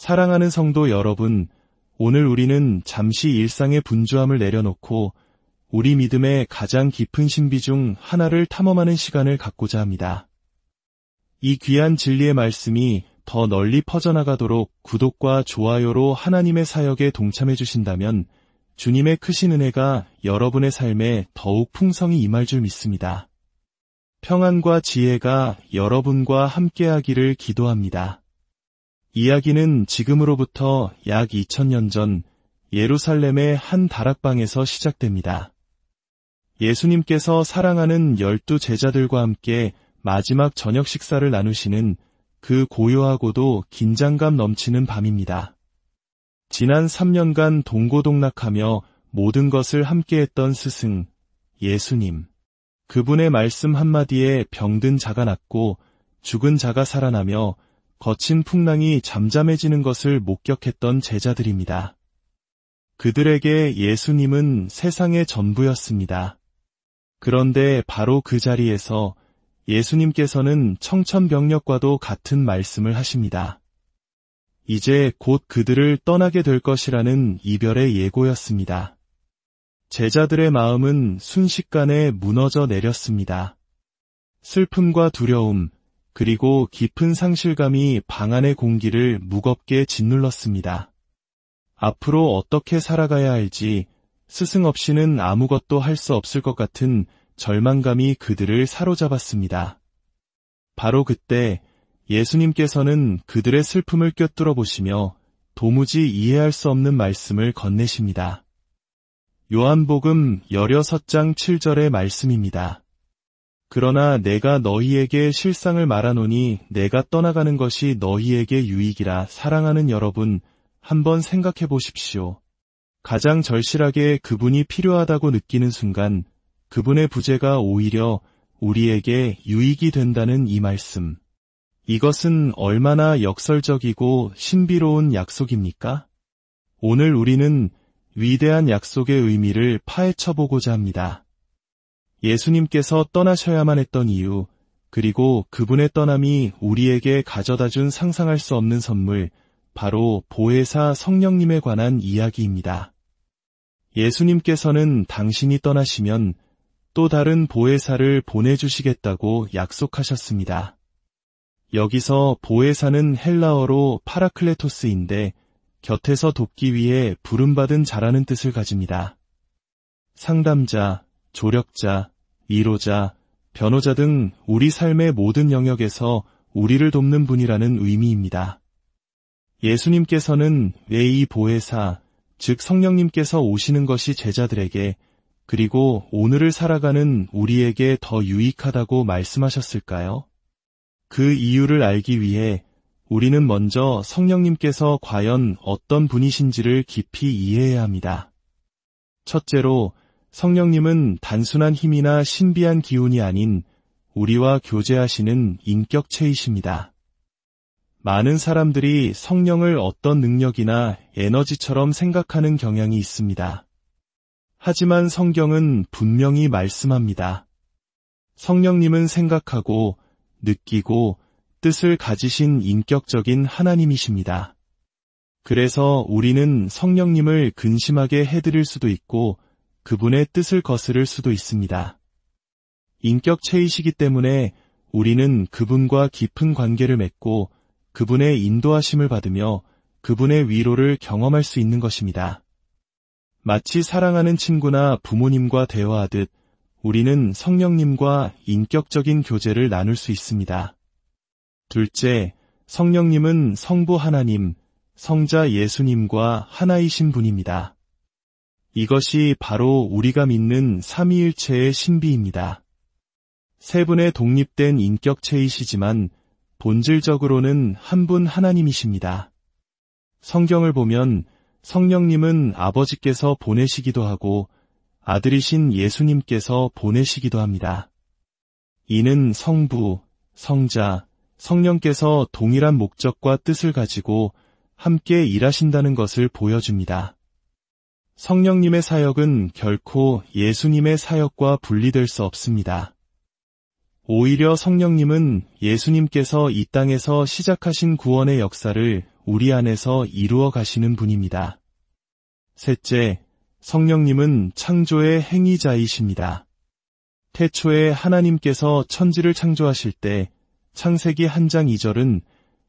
사랑하는 성도 여러분, 오늘 우리는 잠시 일상의 분주함을 내려놓고 우리 믿음의 가장 깊은 신비 중 하나를 탐험하는 시간을 갖고자 합니다. 이 귀한 진리의 말씀이 더 널리 퍼져나가도록 구독과 좋아요로 하나님의 사역에 동참해 주신다면 주님의 크신 은혜가 여러분의 삶에 더욱 풍성히 임할 줄 믿습니다. 평안과 지혜가 여러분과 함께하기를 기도합니다. 이야기는 지금으로부터 약 2000년 전 예루살렘의 한 다락방에서 시작됩니다. 예수님께서 사랑하는 12 제자들과 함께 마지막 저녁 식사를 나누시는 그 고요하고도 긴장감 넘치는 밤입니다. 지난 3년간 동고동락하며 모든 것을 함께했던 스승, 예수님. 그분의 말씀 한마디에 병든 자가 낫고 죽은 자가 살아나며 거친 풍랑이 잠잠해지는 것을 목격했던 제자들입니다. 그들에게 예수님은 세상의 전부였습니다. 그런데 바로 그 자리에서 예수님께서는 청천벽력과도 같은 말씀을 하십니다. 이제 곧 그들을 떠나게 될 것이라는 이별의 예고였습니다. 제자들의 마음은 순식간에 무너져 내렸습니다. 슬픔과 두려움, 그리고 깊은 상실감이 방 안의 공기를 무겁게 짓눌렀습니다. 앞으로 어떻게 살아가야 할지 스승 없이는 아무것도 할 수 없을 것 같은 절망감이 그들을 사로잡았습니다. 바로 그때 예수님께서는 그들의 슬픔을 꿰뚫어 보시며 도무지 이해할 수 없는 말씀을 건네십니다. 요한복음 16장 7절의 말씀입니다. 그러나 내가 너희에게 실상을 말하노니 내가 떠나가는 것이 너희에게 유익이라. 사랑하는 여러분, 한번 생각해 보십시오. 가장 절실하게 그분이 필요하다고 느끼는 순간 그분의 부재가 오히려 우리에게 유익이 된다는 이 말씀. 이것은 얼마나 역설적이고 신비로운 약속입니까? 오늘 우리는 위대한 약속의 의미를 파헤쳐보고자 합니다. 예수님께서 떠나셔야만 했던 이유, 그리고 그분의 떠남이 우리에게 가져다준 상상할 수 없는 선물, 바로 보혜사 성령님에 관한 이야기입니다. 예수님께서는 당신이 떠나시면 또 다른 보혜사를 보내주시겠다고 약속하셨습니다. 여기서 보혜사는 헬라어로 파라클레토스인데 곁에서 돕기 위해 부름받은 자라는 뜻을 가집니다. 상담자, 조력자, 위로자, 변호자 등 우리 삶의 모든 영역에서 우리를 돕는 분이라는 의미입니다. 예수님께서는 왜 이 보혜사, 즉 성령님께서 오시는 것이 제자들에게 그리고 오늘을 살아가는 우리에게 더 유익하다고 말씀하셨을까요? 그 이유를 알기 위해 우리는 먼저 성령님께서 과연 어떤 분이신지를 깊이 이해해야 합니다. 첫째로, 성령님은 단순한 힘이나 신비한 기운이 아닌 우리와 교제하시는 인격체이십니다. 많은 사람들이 성령을 어떤 능력이나 에너지처럼 생각하는 경향이 있습니다. 하지만 성경은 분명히 말씀합니다. 성령님은 생각하고, 느끼고, 뜻을 가지신 인격적인 하나님이십니다. 그래서 우리는 성령님을 근심하게 해드릴 수도 있고, 그분의 뜻을 거스를 수도 있습니다. 인격체이시기 때문에 우리는 그분과 깊은 관계를 맺고 그분의 인도하심을 받으며 그분의 위로를 경험할 수 있는 것입니다. 마치 사랑하는 친구나 부모님과 대화하듯 우리는 성령님과 인격적인 교제를 나눌 수 있습니다. 둘째, 성령님은 성부 하나님, 성자 예수님과 하나이신 분입니다. 이것이 바로 우리가 믿는 삼위일체의 신비입니다. 세 분의 독립된 인격체이시지만 본질적으로는 한 분 하나님이십니다. 성경을 보면 성령님은 아버지께서 보내시기도 하고 아들이신 예수님께서 보내시기도 합니다. 이는 성부, 성자, 성령께서 동일한 목적과 뜻을 가지고 함께 일하신다는 것을 보여줍니다. 성령님의 사역은 결코 예수님의 사역과 분리될 수 없습니다. 오히려 성령님은 예수님께서 이 땅에서 시작하신 구원의 역사를 우리 안에서 이루어 가시는 분입니다. 셋째, 성령님은 창조의 행위자이십니다. 태초에 하나님께서 천지를 창조하실 때 창세기 1장 2절은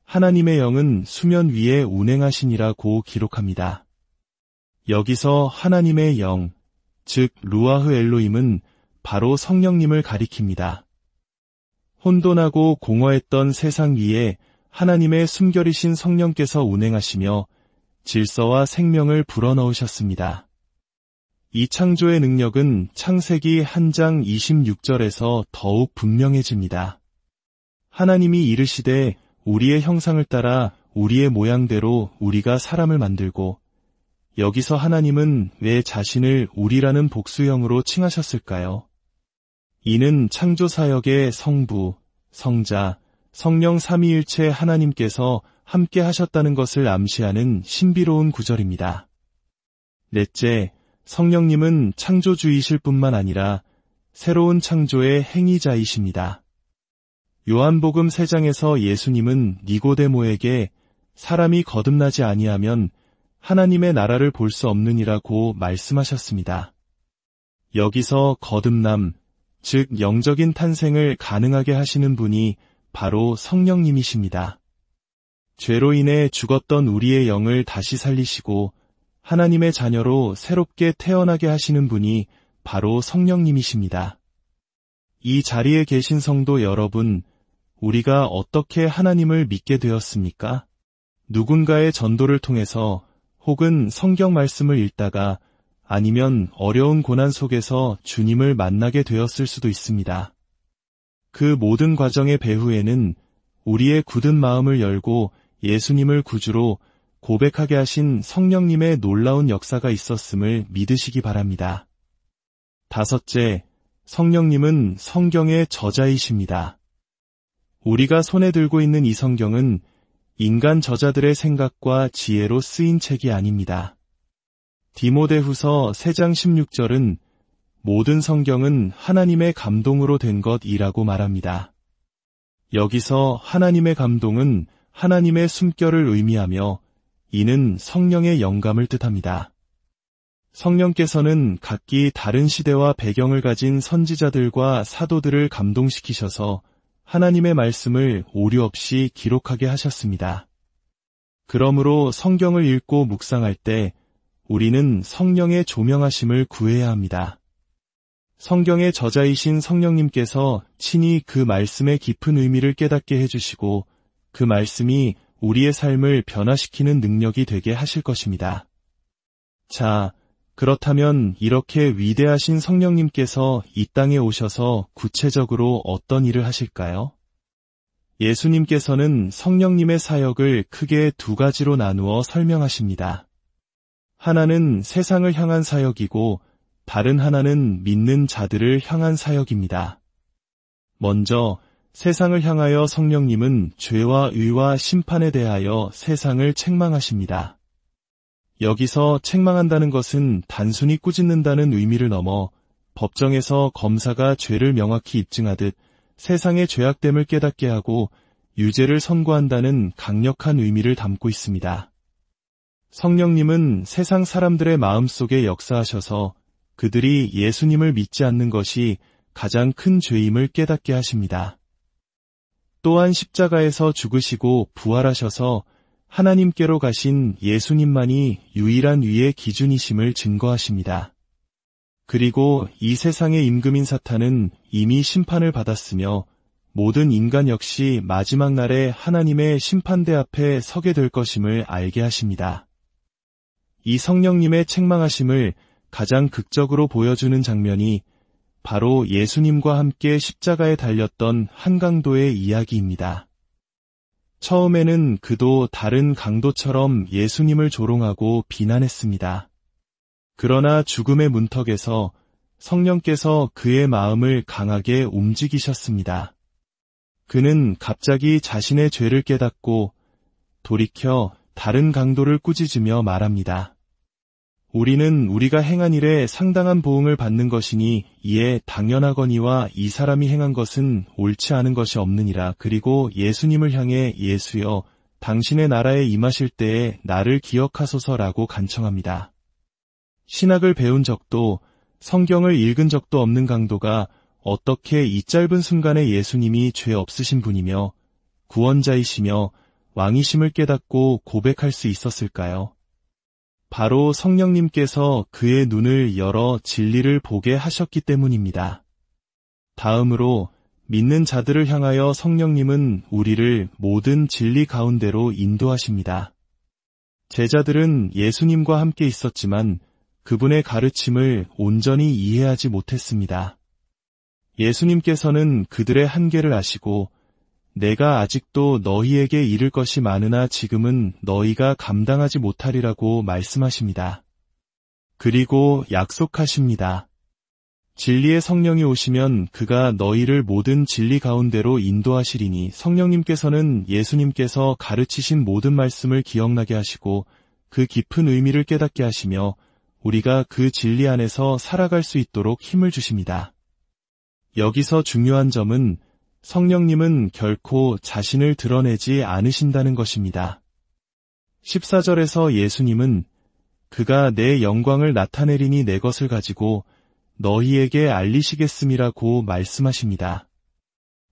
하나님의 영은 수면 위에 운행하시니라고 기록합니다. 여기서 하나님의 영, 즉 루아흐 엘로힘은 바로 성령님을 가리킵니다. 혼돈하고 공허했던 세상 위에 하나님의 숨결이신 성령께서 운행하시며 질서와 생명을 불어넣으셨습니다. 이 창조의 능력은 창세기 1장 26절에서 더욱 분명해집니다. 하나님이 이르시되 우리의 형상을 따라 우리의 모양대로 우리가 사람을 만들고, 여기서 하나님은 왜 자신을 우리라는 복수형으로 칭하셨을까요? 이는 창조사역의 성부, 성자, 성령 삼위일체 하나님께서 함께 하셨다는 것을 암시하는 신비로운 구절입니다. 넷째, 성령님은 창조주이실 뿐만 아니라 새로운 창조의 행위자이십니다. 요한복음 3장에서 예수님은 니고데모에게 사람이 거듭나지 아니하면 하나님의 나라를 볼 수 없느니라고 말씀하셨습니다. 여기서 거듭남, 즉 영적인 탄생을 가능하게 하시는 분이 바로 성령님이십니다. 죄로 인해 죽었던 우리의 영을 다시 살리시고 하나님의 자녀로 새롭게 태어나게 하시는 분이 바로 성령님이십니다. 이 자리에 계신 성도 여러분, 우리가 어떻게 하나님을 믿게 되었습니까? 누군가의 전도를 통해서 혹은 성경 말씀을 읽다가 아니면 어려운 고난 속에서 주님을 만나게 되었을 수도 있습니다. 그 모든 과정의 배후에는 우리의 굳은 마음을 열고 예수님을 구주로 고백하게 하신 성령님의 놀라운 역사가 있었음을 믿으시기 바랍니다. 다섯째, 성령님은 성경의 저자이십니다. 우리가 손에 들고 있는 이 성경은 인간 저자들의 생각과 지혜로 쓰인 책이 아닙니다. 디모데후서 3장 16절은 모든 성경은 하나님의 감동으로 된 것이라고 말합니다. 여기서 하나님의 감동은 하나님의 숨결을 의미하며 이는 성령의 영감을 뜻합니다. 성령께서는 각기 다른 시대와 배경을 가진 선지자들과 사도들을 감동시키셔서 하나님의 말씀을 오류 없이 기록하게 하셨습니다. 그러므로 성경을 읽고 묵상할 때 우리는 성령의 조명하심을 구해야 합니다. 성경의 저자이신 성령님께서 친히 그 말씀의 깊은 의미를 깨닫게 해주시고 그 말씀이 우리의 삶을 변화시키는 능력이 되게 하실 것입니다. 자, 그렇다면 이렇게 위대하신 성령님께서 이 땅에 오셔서 구체적으로 어떤 일을 하실까요? 예수님께서는 성령님의 사역을 크게 두 가지로 나누어 설명하십니다. 하나는 세상을 향한 사역이고 다른 하나는 믿는 자들을 향한 사역입니다. 먼저 세상을 향하여 성령님은 죄와 의와 심판에 대하여 세상을 책망하십니다. 여기서 책망한다는 것은 단순히 꾸짖는다는 의미를 넘어 법정에서 검사가 죄를 명확히 입증하듯 세상의 죄악됨을 깨닫게 하고 유죄를 선고한다는 강력한 의미를 담고 있습니다. 성령님은 세상 사람들의 마음속에 역사하셔서 그들이 예수님을 믿지 않는 것이 가장 큰 죄임을 깨닫게 하십니다. 또한 십자가에서 죽으시고 부활하셔서 하나님께로 가신 예수님만이 유일한 위의 기준이심을 증거하십니다. 그리고 이 세상의 임금인 사탄은 이미 심판을 받았으며 모든 인간 역시 마지막 날에 하나님의 심판대 앞에 서게 될 것임을 알게 하십니다. 이 성령님의 책망하심을 가장 극적으로 보여주는 장면이 바로 예수님과 함께 십자가에 달렸던 한 강도의 이야기입니다. 처음에는 그도 다른 강도처럼 예수님을 조롱하고 비난했습니다. 그러나 죽음의 문턱에서 성령께서 그의 마음을 강하게 움직이셨습니다. 그는 갑자기 자신의 죄를 깨닫고 돌이켜 다른 강도를 꾸짖으며 말합니다. 우리는 우리가 행한 일에 상당한 보응을 받는 것이니 이에 당연하거니와 이 사람이 행한 것은 옳지 않은 것이 없느니라. 그리고 예수님을 향해 예수여 당신의 나라에 임하실 때에 나를 기억하소서라고 간청합니다. 신학을 배운 적도 성경을 읽은 적도 없는 강도가 어떻게 이 짧은 순간에 예수님이 죄 없으신 분이며 구원자이시며 왕이심을 깨닫고 고백할 수 있었을까요? 바로 성령님께서 그의 눈을 열어 진리를 보게 하셨기 때문입니다. 다음으로 믿는 자들을 향하여 성령님은 우리를 모든 진리 가운데로 인도하십니다. 제자들은 예수님과 함께 있었지만 그분의 가르침을 온전히 이해하지 못했습니다. 예수님께서는 그들의 한계를 아시고 내가 아직도 너희에게 이를 것이 많으나 지금은 너희가 감당하지 못하리라고 말씀하십니다. 그리고 약속하십니다. 진리의 성령이 오시면 그가 너희를 모든 진리 가운데로 인도하시리니 성령님께서는 예수님께서 가르치신 모든 말씀을 기억나게 하시고 그 깊은 의미를 깨닫게 하시며 우리가 그 진리 안에서 살아갈 수 있도록 힘을 주십니다. 여기서 중요한 점은 성령님은 결코 자신을 드러내지 않으신다는 것입니다. 14절에서 예수님은 그가 내 영광을 나타내리니 내 것을 가지고 너희에게 알리시겠음이라고 말씀하십니다.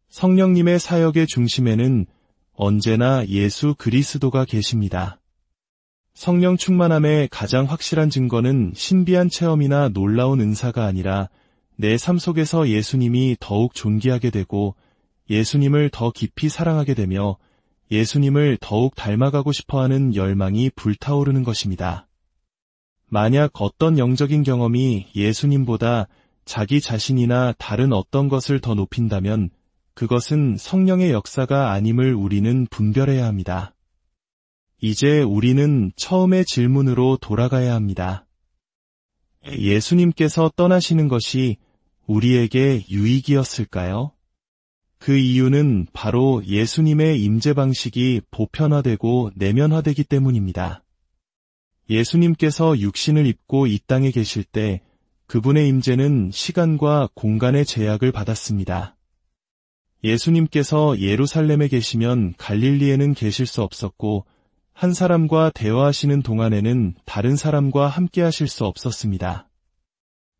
성령님의 사역의 중심에는 언제나 예수 그리스도가 계십니다. 성령 충만함의 가장 확실한 증거는 신비한 체험이나 놀라운 은사가 아니라 내 삶 속에서 예수님이 더욱 존귀하게 되고 예수님을 더 깊이 사랑하게 되며 예수님을 더욱 닮아가고 싶어하는 열망이 불타오르는 것입니다. 만약 어떤 영적인 경험이 예수님보다 자기 자신이나 다른 어떤 것을 더 높인다면 그것은 성령의 역사가 아님을 우리는 분별해야 합니다. 이제 우리는 처음의 질문으로 돌아가야 합니다. 예수님께서 떠나시는 것이 우리에게 유익이었을까요? 그 이유는 바로 예수님의 임재 방식이 보편화되고 내면화되기 때문입니다. 예수님께서 육신을 입고 이 땅에 계실 때 그분의 임재는 시간과 공간의 제약을 받았습니다. 예수님께서 예루살렘에 계시면 갈릴리에는 계실 수 없었고 한 사람과 대화하시는 동안에는 다른 사람과 함께 하실 수 없었습니다.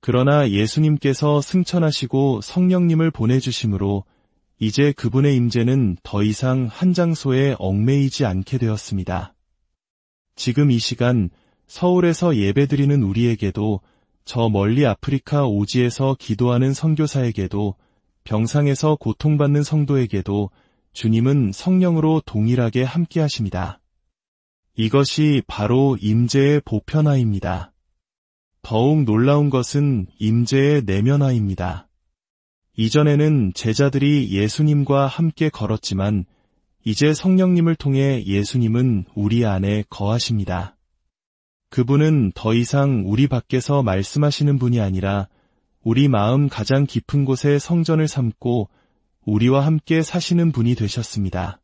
그러나 예수님께서 승천하시고 성령님을 보내주심으로 이제 그분의 임재는 더 이상 한 장소에 얽매이지 않게 되었습니다. 지금 이 시간 서울에서 예배드리는 우리에게도 저 멀리 아프리카 오지에서 기도하는 선교사에게도 병상에서 고통받는 성도에게도 주님은 성령으로 동일하게 함께 하십니다. 이것이 바로 임재의 보편화입니다. 더욱 놀라운 것은 임재의 내면화입니다. 이전에는 제자들이 예수님과 함께 걸었지만 이제 성령님을 통해 예수님은 우리 안에 거하십니다. 그분은 더 이상 우리 밖에서 말씀하시는 분이 아니라 우리 마음 가장 깊은 곳에 성전을 삼고 우리와 함께 사시는 분이 되셨습니다.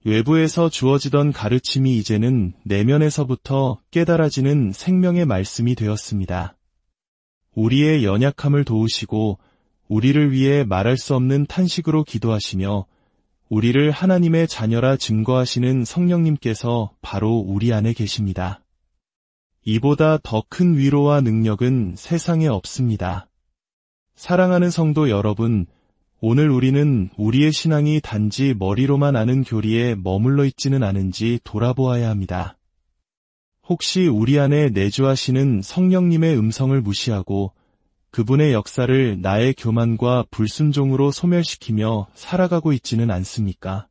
외부에서 주어지던 가르침이 이제는 내면에서부터 깨달아지는 생명의 말씀이 되었습니다. 우리의 연약함을 도우시고 우리를 위해 말할 수 없는 탄식으로 기도하시며 우리를 하나님의 자녀라 증거하시는 성령님께서 바로 우리 안에 계십니다. 이보다 더 큰 위로와 능력은 세상에 없습니다. 사랑하는 성도 여러분, 오늘 우리는 우리의 신앙이 단지 머리로만 아는 교리에 머물러 있지는 않은지 돌아보아야 합니다. 혹시 우리 안에 내주하시는 성령님의 음성을 무시하고 그분의 역사를 나의 교만과 불순종으로 소멸시키며 살아가고 있지는 않습니까?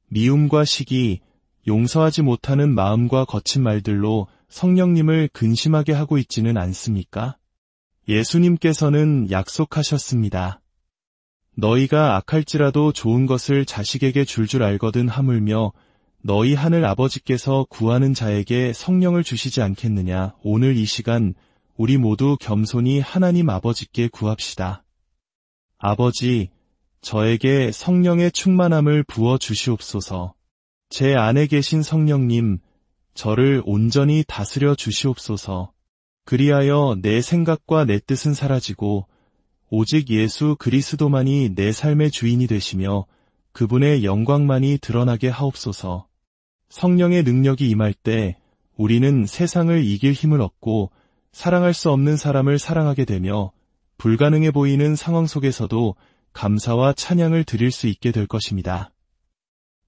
미움과 시기, 용서하지 못하는 마음과 거친 말들로 성령님을 근심하게 하고 있지는 않습니까? 예수님께서는 약속하셨습니다. 너희가 악할지라도 좋은 것을 자식에게 줄 알거든 하물며 너희 하늘 아버지께서 구하는 자에게 성령을 주시지 않겠느냐. 오늘 이 시간 우리 모두 겸손히 하나님 아버지께 구합시다. 아버지, 저에게 성령의 충만함을 부어 주시옵소서. 제 안에 계신 성령님, 저를 온전히 다스려 주시옵소서. 그리하여 내 생각과 내 뜻은 사라지고 오직 예수 그리스도만이 내 삶의 주인이 되시며 그분의 영광만이 드러나게 하옵소서. 성령의 능력이 임할 때 우리는 세상을 이길 힘을 얻고 사랑할 수 없는 사람을 사랑하게 되며 불가능해 보이는 상황 속에서도 감사와 찬양을 드릴 수 있게 될 것입니다.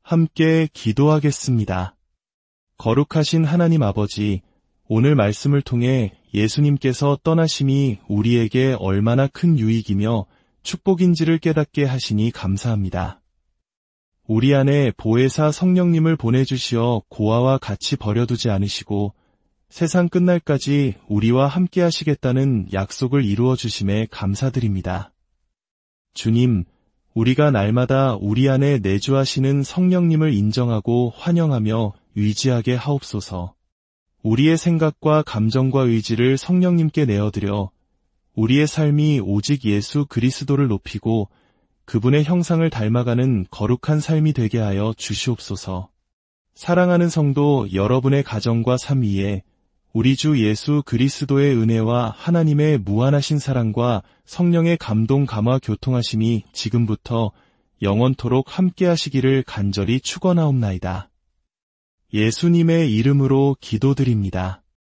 함께 기도하겠습니다. 거룩하신 하나님 아버지, 오늘 말씀을 통해 예수님께서 떠나심이 우리에게 얼마나 큰 유익이며 축복인지를 깨닫게 하시니 감사합니다. 우리 안에 보혜사 성령님을 보내주시어 고아와 같이 버려두지 않으시고 세상 끝날까지 우리와 함께 하시겠다는 약속을 이루어 주심에 감사드립니다. 주님, 우리가 날마다 우리 안에 내주하시는 성령님을 인정하고 환영하며 의지하게 하옵소서. 우리의 생각과 감정과 의지를 성령님께 내어드려 우리의 삶이 오직 예수 그리스도를 높이고 그분의 형상을 닮아가는 거룩한 삶이 되게 하여 주시옵소서. 사랑하는 성도 여러분의 가정과 삶 위에 우리 주 예수 그리스도의 은혜와 하나님의 무한하신 사랑과 성령의 감동 감화 교통하심이 지금부터 영원토록 함께 하시기를 간절히 축원하옵나이다. 예수님의 이름으로 기도드립니다.